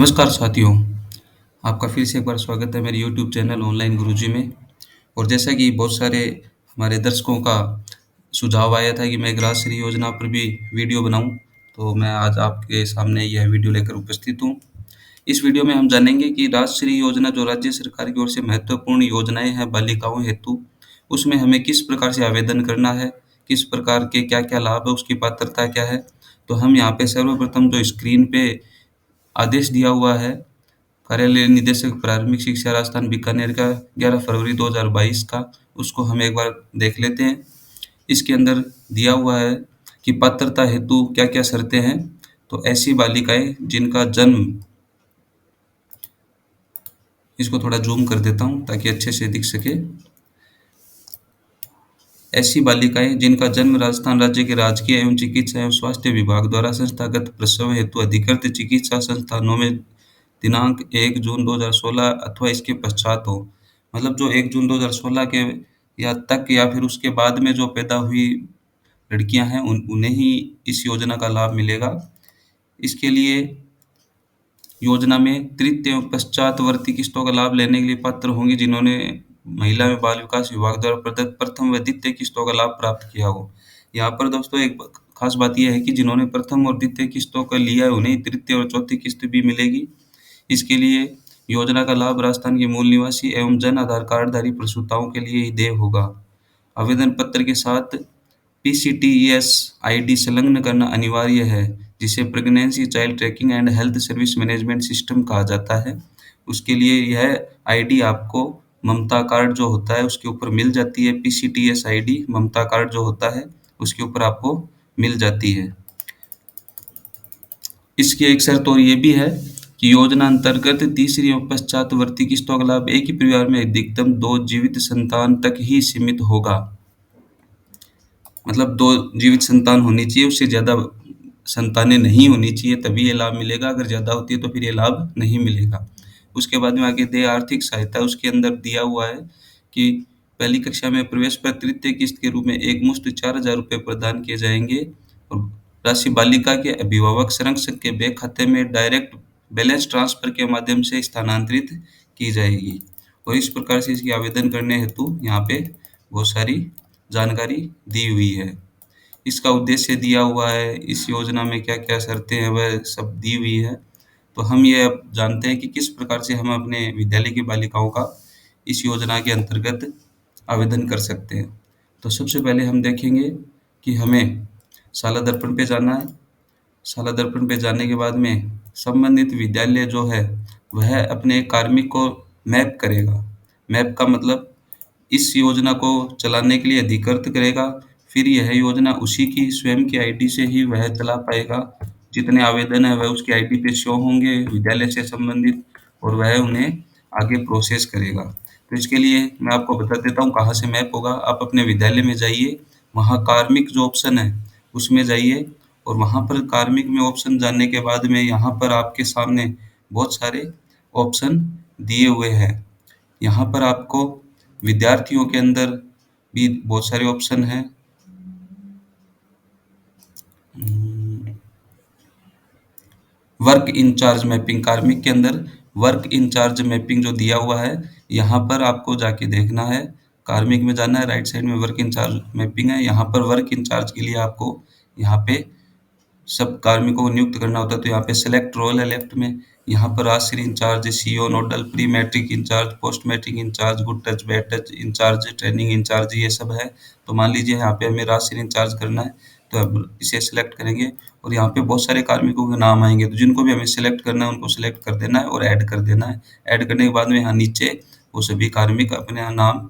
नमस्कार साथियों, आपका फिर से एक बार स्वागत है मेरे यूट्यूब चैनल ऑनलाइन गुरुजी में। और जैसा कि बहुत सारे हमारे दर्शकों का सुझाव आया था कि मैं एक राजश्री योजना पर भी वीडियो बनाऊँ, तो मैं आज आपके सामने यह वीडियो लेकर उपस्थित हूँ। इस वीडियो में हम जानेंगे कि राजश्री योजना जो राज्य सरकार की ओर से महत्वपूर्ण योजनाएँ हैं बालिकाओं हेतु, उसमें हमें किस प्रकार से आवेदन करना है, किस प्रकार के क्या-क्या लाभ है, उसकी पात्रता क्या है। तो हम यहाँ पे सर्वप्रथम जो स्क्रीन पे आदेश दिया हुआ है, कार्यालय निदेशक प्राथमिक शिक्षा राजस्थान बीकानेर का 11 फरवरी 2022 का, उसको हम एक बार देख लेते हैं। इसके अंदर दिया हुआ है कि पात्रता हेतु क्या-क्या शर्तें हैं। तो ऐसी बालिकाएँ जिनका जन्म इसको थोड़ा ज़ूम कर देता हूँ ताकि अच्छे से दिख सके। ऐसी बालिकाएँ जिनका जन्म राजस्थान राज्य के राजकीय एवं चिकित्सा एवं स्वास्थ्य विभाग द्वारा संस्थागत प्रसव हेतु अधिकृत चिकित्सा संस्थानों में दिनांक 1 जून 2016 अथवा इसके पश्चात हो। मतलब जो 1 जून 2016 के या तक या फिर उसके बाद में जो पैदा हुई लड़कियाँ हैं उन्हें ही इस योजना का लाभ मिलेगा। इसके लिए योजना में तृतीय एवं पश्चातवर्ती किस्तों का लाभ लेने के लिए पात्र होंगी जिन्होंने महिला एवं बाल विकास विभाग द्वारा प्रदत्त प्रथम व द्वितीय किस्तों का लाभ प्राप्त किया हो। यहाँ पर दोस्तों एक खास बात यह है कि जिन्होंने प्रथम और द्वितीय किस्तों का लिया है उन्हें तृतीय और चौथी किस्त भी मिलेगी। इसके लिए योजना का लाभ राजस्थान के मूल निवासी एवं जन आधार कार्डधारी प्रसूताओं के लिए ही देय होगा। आवेदन पत्र के साथ पीसीटीएस आईडी संलग्न करना अनिवार्य है, जिसे pregnancy child trekking and health service management system कहा जाता है। उसके लिए यह आईडी आपको ममता कार्ड जो होता है उसके ऊपर मिल जाती है। पीसीटीएस आईडी ममता कार्ड जो होता है उसके ऊपर आपको मिल जाती है। इसकी एक शर्त और ये भी है कि योजना अंतर्गत तीसरी एवं पश्चातवर्ती किस्तों का लाभ एक ही परिवार में अधिकतम 2 जीवित संतान तक ही सीमित होगा। मतलब 2 जीवित संतान होनी चाहिए, उससे ज़्यादा संतानें नहीं होनी चाहिए तभी ये लाभ मिलेगा, अगर ज़्यादा होती है तो फिर ये लाभ नहीं मिलेगा। उसके बाद में आगे देय आर्थिक सहायता उसके अंदर दिया हुआ है कि पहली कक्षा में प्रवेश पर तृतीय किस्त के रूप में एकमुश्त 4,000 रुपए प्रदान किए जाएँगे और राशि बालिका के अभिभावक संरक्षक के बैंक खाते में डायरेक्ट बैलेंस ट्रांसफर के माध्यम से स्थानांतरित की जाएगी। और इस प्रकार से इसकी आवेदन करने हेतु यहाँ पे बहुत सारी जानकारी दी हुई है। इसका उद्देश्य दिया हुआ है, इस योजना में क्या-क्या शर्तें हैं वह सब दी हुई है। तो हम ये अब जानते हैं कि किस प्रकार से हम अपने विद्यालय की बालिकाओं का इस योजना के अंतर्गत आवेदन कर सकते हैं। तो सबसे पहले हम देखेंगे कि हमें शाला दर्पण पे जाना है। शाला दर्पण पे जाने के बाद में संबंधित विद्यालय जो है वह अपने कार्मिक को मैप करेगा। मैप का मतलब इस योजना को चलाने के लिए अधिकृत करेगा, फिर यह योजना उसी की स्वयं की आईडी से ही वह चला पाएगा। जितने आवेदन है वह उसकी आईडी पे शो होंगे विद्यालय से संबंधित और वह उन्हें आगे प्रोसेस करेगा। तो इसके लिए मैं आपको बता देता हूँ कहाँ से मैप होगा। आप अपने विद्यालय में जाइए, वहाँ कार्मिक जो ऑप्शन है उसमें जाइए और वहाँ पर कार्मिक में ऑप्शन जानने के बाद में यहाँ पर आपके सामने बहुत सारे ऑप्शन दिए हुए हैं। यहाँ पर आपको विद्यार्थियों के अंदर भी बहुत सारे ऑप्शन हैं। वर्क इंचार्ज मैपिंग, कार्मिक के अंदर वर्क इंचार्ज मैपिंग जो दिया हुआ है, यहाँ पर आपको जाके देखना है। कार्मिक में जाना है, राइट साइड में वर्क इंचार्ज मैपिंग है, यहाँ पर वर्क इंचार्ज के लिए आपको यहाँ पे सब कार्मिकों को नियुक्त करना होता है। तो यहाँ पे सेलेक्ट रोल है लेफ्ट में, यहाँ पर Rajshri incharge, CO, nodal, pre matric incharge, post matric incharge, good touch, bad touch incharge, training incharge, ये सब है। तो मान लीजिए यहाँ पे हमें राजश्री इंचार्ज करना है, तो अब इसे सिलेक्ट करेंगे और यहाँ पे बहुत सारे कार्मिकों के नाम आएंगे, तो जिनको भी हमें सिलेक्ट करना है उनको सिलेक्ट कर देना है और ऐड कर देना है। ऐड करने के बाद में यहाँ नीचे वो सभी कार्मिक अपने यहाँ नाम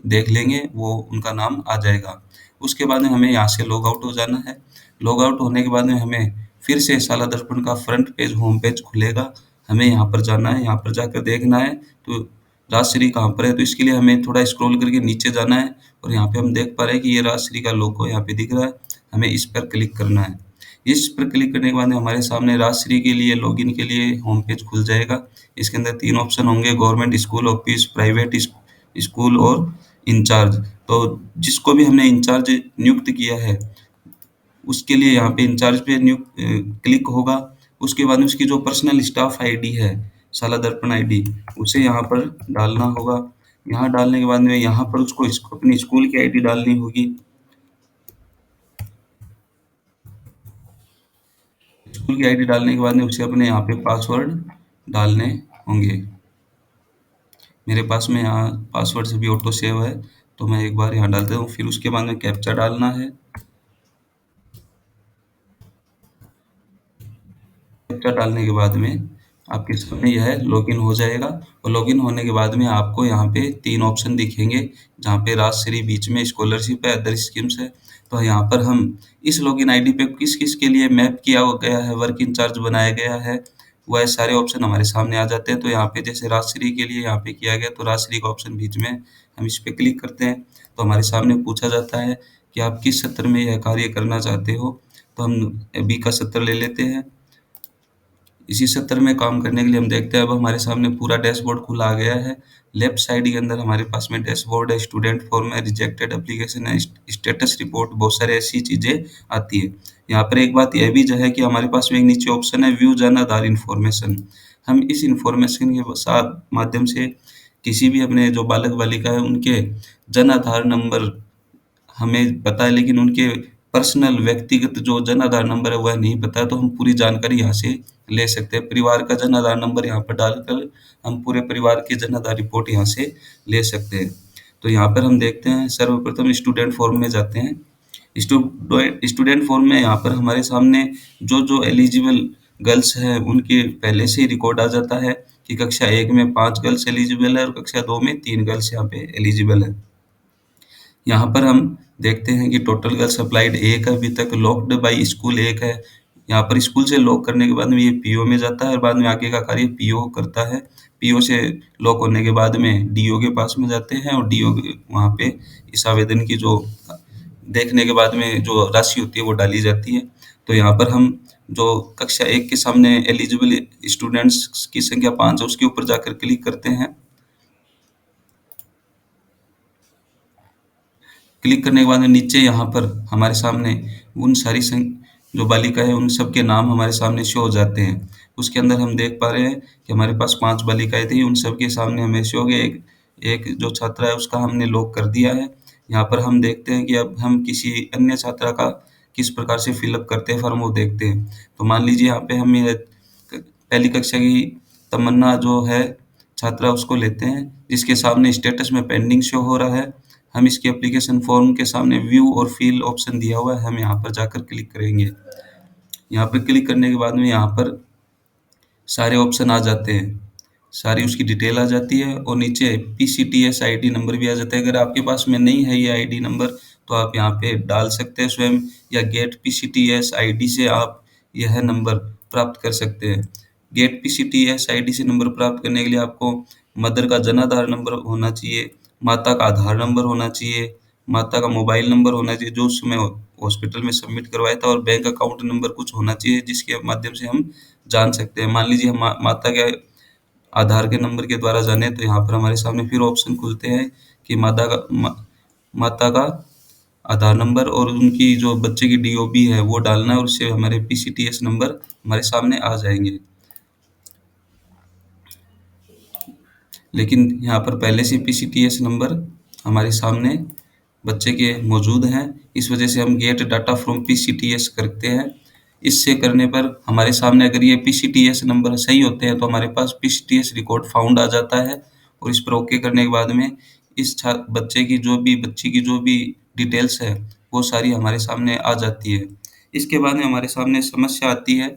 देख लेंगे, वो उनका नाम आ जाएगा। उसके बाद में हमें यहाँ से लॉग आउट हो जाना है। लॉग आउट होने के बाद में हमें फिर से शाला दर्पण का फ्रंट पेज होम पेज खुलेगा। हमें यहाँ पर जाना है, यहाँ पर जाकर देखना है तो राजश्री कहाँ पर है, तो इसके लिए हमें थोड़ा स्क्रॉल करके नीचे जाना है और यहाँ पे हम देख पा रहे हैं कि ये राजश्री का लोगो यहाँ पे दिख रहा है। हमें इस पर क्लिक करना है। इस पर क्लिक करने के बाद हमारे सामने राजश्री के लिए लॉगिन के लिए होम पेज खुल जाएगा। इसके अंदर 3 ऑप्शन होंगे, government school office, private school और इंचार्ज। तो जिसको भी हमने इंचार्ज नियुक्त किया है उसके लिए यहाँ पे इंचार्ज पे क्लिक होगा। उसके बाद में उसकी जो पर्सनल स्टाफ आईडी है, शाला दर्पण आईडी, उसे यहाँ पर डालना होगा। यहाँ डालने के बाद में यहाँ पर उसको अपनी स्कूल की आईडी डालनी होगी। स्कूल की आईडी डालने के बाद में उसे अपने यहाँ पे पासवर्ड डालने होंगे। मेरे पास में यहाँ पासवर्ड से भी ऑटो सेव है, तो मैं एक बार यहाँ डाल देता हूँ। फिर उसके बाद में कैप्चा डालना है। कैप्चा डालने के बाद में आपके सामने यह लॉगिन हो जाएगा, और लॉगिन होने के बाद में आपको यहाँ पे 3 ऑप्शन दिखेंगे, जहाँ पे राजश्री बीच में स्कॉलरशिप है, अदर स्कीम्स है। तो यहाँ पर हम इस लॉगिन आईडी पे किस-किस के लिए मैप किया गया है, वर्क इंचार्ज बनाया गया है, वह सारे ऑप्शन हमारे सामने आ जाते हैं। तो यहाँ पे जैसे राजश्री के लिए यहाँ पे किया गया, तो राजश्री का ऑप्शन बीच में हम इस पे क्लिक करते हैं, तो हमारे सामने पूछा जाता है कि आप किस सत्र में यह कार्य करना चाहते हो? तो हम बी का सत्र ले लेते हैं। इसी सत्र में काम करने के लिए हम देखते हैं अब हमारे सामने पूरा डैशबोर्ड खुला आ गया है। लेफ्ट साइड के अंदर हमारे पास में डैशबोर्ड है, स्टूडेंट फॉर्म है, रिजेक्टेड एप्लीकेशन है, स्टेटस रिपोर्ट, बहुत सारे ऐसी चीज़ें आती है। यहाँ पर एक बात यह भी जो है कि हमारे पास में एक नीचे ऑप्शन है व्यू जन आधार इन्फॉर्मेशन। हम इस इन्फॉर्मेशन के साथ माध्यम से किसी भी अपने जो बालक बालिका है उनके जन आधार नंबर हमें पता है, लेकिन उनके पर्सनल व्यक्तिगत जो जन आधार नंबर है वह नहीं पता है, तो हम पूरी जानकारी यहाँ से ले सकते हैं। परिवार का जन आधार नंबर यहाँ पर डालकर हम पूरे परिवार की जन आधार रिपोर्ट यहाँ से ले सकते हैं। तो यहाँ पर हम देखते हैं, सर्वप्रथम स्टूडेंट फॉर्म में जाते हैं। स्टूडेंट फॉर्म में यहाँ पर हमारे सामने जो एलिजिबल गर्ल्स हैं उनके पहले से ही रिकॉर्ड आ जाता है कि कक्षा 1 में 5 गर्ल्स एलिजिबल है और कक्षा 2 में 3 गर्ल्स यहाँ पे एलिजिबल है। यहाँ पर हम देखते हैं कि टोटल गर्ल्स अप्लाइड 1 है, अभी तक लॉक्ड बाई स्कूल 1 है। यहाँ पर स्कूल से लॉक करने के बाद में ये पीओ में जाता है और बाद में आगे का कार्य पीओ करता है। पीओ से लॉक होने के बाद में डीओ के पास में जाते हैं और डीओ वहाँ पे इस आवेदन की जो देखने के बाद में जो राशि होती है वो डाली जाती है। तो यहाँ पर हम जो कक्षा 1 के सामने एलिजिबल स्टूडेंट्स की संख्या 5 है उसके ऊपर जाकर क्लिक करते हैं। क्लिक करने के बाद में नीचे यहाँ पर हमारे सामने उन सारी जो बालिका है उन सब के नाम हमारे सामने शो हो जाते हैं। उसके अंदर हम देख पा रहे हैं कि हमारे पास 5 बालिकाएँ थी, उन सब के सामने हमें शो हो गया। एक जो छात्रा है उसका हमने लॉक कर दिया है। यहाँ पर हम देखते हैं कि अब हम किसी अन्य छात्रा का किस प्रकार से फिलअप करते हैं फॉर्म वो देखते हैं। तो मान लीजिए यहाँ पे हम ये पहली कक्षा की तमन्ना जो है छात्रा उसको लेते हैं, जिसके सामने स्टेटस में पेंडिंग शो हो रहा है। हम इसके एप्लीकेशन फॉर्म के सामने व्यू और फिल ऑप्शन दिया हुआ है, हम यहाँ पर जाकर क्लिक करेंगे। यहाँ पर क्लिक करने के बाद में यहाँ पर सारे ऑप्शन आ जाते हैं, सारी उसकी डिटेल आ जाती है और नीचे पीसीटीएस आईडी नंबर भी आ जाता है। अगर आपके पास में नहीं है ये आईडी नंबर तो आप यहाँ पे डाल सकते हैं स्वयं, या गेट पीसीटीएस आईडी से आप यह नंबर प्राप्त कर सकते हैं। गेट पीसीटीएस आईडी से नंबर प्राप्त करने के लिए आपको मदर का जन आधार नंबर होना चाहिए, माता का आधार नंबर होना चाहिए, माता का मोबाइल नंबर होना चाहिए जो उस समय हॉस्पिटल में सबमिट करवाया था, और बैंक अकाउंट नंबर कुछ होना चाहिए जिसके माध्यम से हम जान सकते हैं। मान लीजिए हम माता के आधार के नंबर के द्वारा जाने, तो यहाँ पर हमारे सामने फिर ऑप्शन खुलते हैं कि माता का आधार नंबर और उनकी जो बच्चे की डीओबी है वो डालना है, और उससे हमारे पीसीटीएस नंबर हमारे सामने आ जाएंगे। लेकिन यहाँ पर पहले से पीसीटीएस नंबर हमारे सामने बच्चे के मौजूद हैं, इस वजह से हम गेट डाटा फ्रॉम पीसीटीएस करते हैं। इससे करने पर हमारे सामने अगर ये पीसीटीएस नंबर सही होते हैं तो हमारे पास पीसीटीएस रिकॉर्ड फाउंड आ जाता है, और इस पर ओके करने के बाद में इस बच्चे की बच्ची की जो भी डिटेल्स है वो सारी हमारे सामने आ जाती है। इसके बाद में हमारे सामने समस्या आती है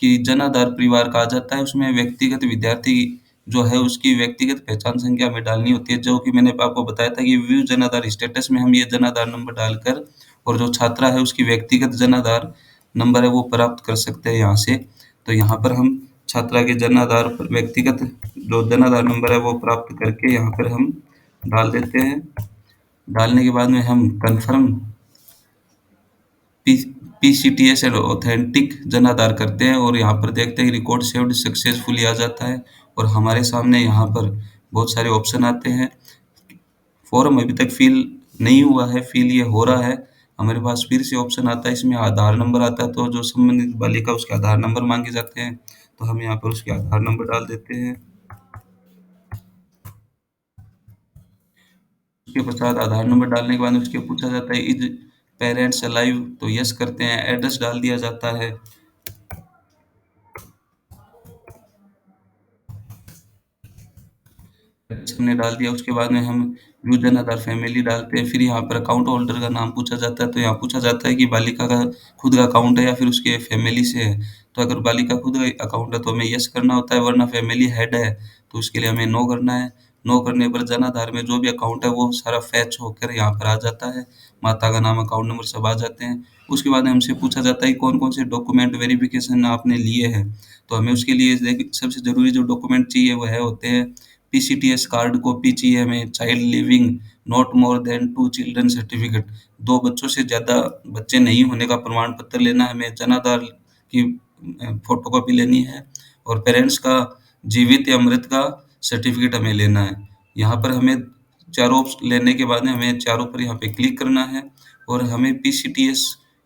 कि जन आधार परिवार कहा जाता है, उसमें व्यक्तिगत विद्यार्थी जो है उसकी व्यक्तिगत पहचान संख्या हमें डालनी होती है, जो कि मैंने आपको बताया था कि व्यू जन आधार स्टेटस में हम ये जन आधार नंबर डालकर और जो छात्रा है उसकी व्यक्तिगत जन आधार नंबर है वो प्राप्त कर सकते हैं यहाँ से। तो यहाँ पर हम छात्रा के जन आधार पर व्यक्तिगत जो जन आधार नंबर है वो प्राप्त करके यहाँ पर हम डाल देते हैं। डालने के बाद में हम confirm PCTS and authentic Jan Aadhaar करते हैं, और यहाँ पर देखते हैं कि रिकॉर्ड सेव्ड सक्सेसफुली आ जाता है, और हमारे सामने यहाँ पर बहुत सारे ऑप्शन आते हैं। फॉर्म अभी तक फिल नहीं हुआ है, फिल ये हो रहा है। हमारे पास फिर से ऑप्शन आता है, इसमें आधार नंबर आता है, तो जो संबंधित बालिका उसके आधार नंबर माँगे जाते हैं, तो हम यहाँ पर उसके आधार नंबर डाल देते हैं। उसके पश्चात आधार नंबर डालने के बाद उसके पूछा जाता है इज़ पेरेंट्स अलाइव? तो यस करते हैं, एड्रेस डाल दिया जाता है। हमने डाल दिया, उसके बाद में हम यूज़र आधार फैमिली डालते हैं, फिर यहाँ पर अकाउंट होल्डर का नाम पूछा जाता है, तो यहाँ पूछा जाता है कि बालिका का खुद का अकाउंट है या फिर उसके फैमिली से है। तो अगर बालिका खुद का अकाउंट है तो हमें यस करना होता है, वरना फैमिली हेड है तो उसके लिए हमें नो करना है। नो करने पर जन आधार में जो भी अकाउंट है वो सारा फेच होकर यहाँ पर आ जाता है, माता का नाम, अकाउंट नंबर सब आ जाते हैं। उसके बाद हमसे पूछा जाता है कौन-कौन से डॉक्यूमेंट वेरिफ़िकेशन आपने लिए हैं, तो हमें उसके लिए सबसे ज़रूरी जो डॉक्यूमेंट चाहिए वह होते हैं पीसीटीएस कार्ड कॉपी चाहिए हमें, child living not more than 2 children certificate, 2 बच्चों से ज़्यादा बच्चे नहीं होने का प्रमाण पत्र लेना है हमें, जन आधार की फ़ोटोकॉपी लेनी है और पेरेंट्स का जीवित या मृत का सर्टिफिकेट हमें लेना है। यहाँ पर हमें चारों लेने के बाद में हमें चारों पर यहाँ पे क्लिक करना है और हमें पीसीटीएस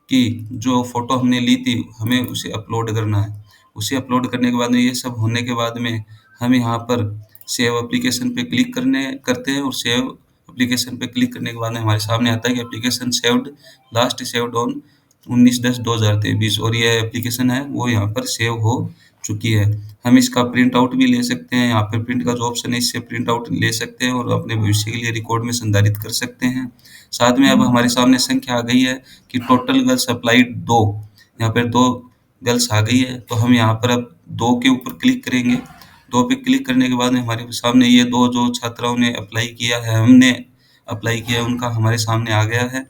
की जो फ़ोटो हमने ली थी, हमें उसे अपलोड करना है। उसे अपलोड करने के बाद में ये सब होने के बाद में हम यहाँ पर सेव एप्लीकेशन पे क्लिक करते हैं और सेव एप्लीकेशन पे क्लिक करने के बाद में हमारे सामने आता है कि application saved, last saved on 19/10/2023 और ये एप्लीकेशन है वो यहाँ पर सेव हो चुकी है। हम इसका प्रिंट आउट भी ले सकते हैं, यहाँ पे प्रिंट का जो ऑप्शन है इससे प्रिंट आउट ले सकते हैं और अपने भविष्य के लिए रिकॉर्ड में संधारित कर सकते हैं। साथ में अब हमारे सामने संख्या आ गई है कि टोटल गर्ल्स अप्लाइड 2, यहाँ पे 2 गर्ल्स आ गई है, तो हम यहाँ पर अब 2 के ऊपर क्लिक करेंगे। 2 पे क्लिक करने के बाद में हमारे सामने ये 2 जो छात्राओं ने अप्लाई किया है, हमने अप्लाई किया है, उनका हमारे सामने आ गया है।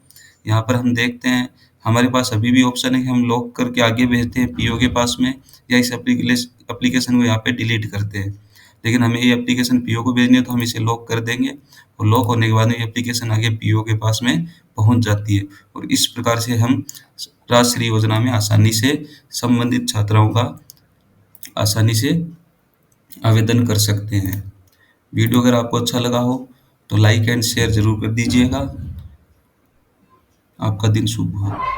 यहाँ पर हम देखते हैं, हमारे पास अभी भी ऑप्शन है कि हम लॉक करके आगे भेजते हैं पीओ के पास में या इस एप्लीकेशन को यहाँ पे डिलीट करते हैं। लेकिन हमें ये एप्लीकेशन पीओ को भेजनी है तो हम इसे लॉक कर देंगे और लॉक होने के बाद में ये एप्लीकेशन आगे पीओ के पास में पहुँच जाती है और इस प्रकार से हम राजश्री योजना में आसानी से संबंधित छात्राओं का आसानी से आवेदन कर सकते हैं। वीडियो अगर आपको अच्छा लगा हो तो लाइक एंड शेयर ज़रूर कर दीजिएगा। आपका दिन शुभ हो।